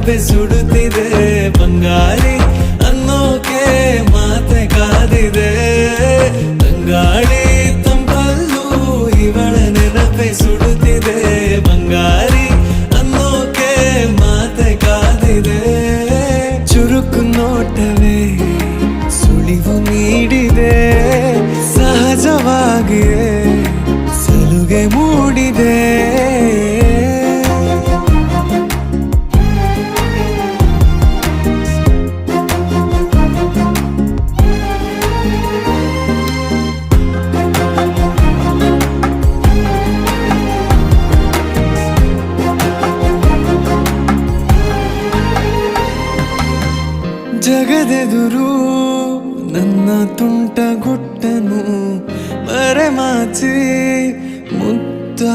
ನೆನಪೆ ಸುಡುತ್ತಿದೆ ಬಂಗಾರಿ ಅನ್ನೋಕೆ ಮಾತೆ ಕಾದಿದೆ ತಂಗಾಳಿ ತಂಪಲ್ಲೂ ಇವಳ ನೆನಪೆ ಸುಡುತ್ತಿದೆ ಬಂಗಾರಿ ಅನ್ನೋಕೆ ಮಾತೆ ಕಾದಿದೆ ಚುರುಕು ನೋಟವೇ ಸುಳಿವು ನೀಡಿದೆ ಸಹಜವಾಗಿಯೇ ಸಲುಗೆ ಮೂಡಿದೆ ಜಗದೆದುರು ನನ್ನ ತುಂಟ ಗುಟ್ಟನು ಮರೆಮಾಚಿ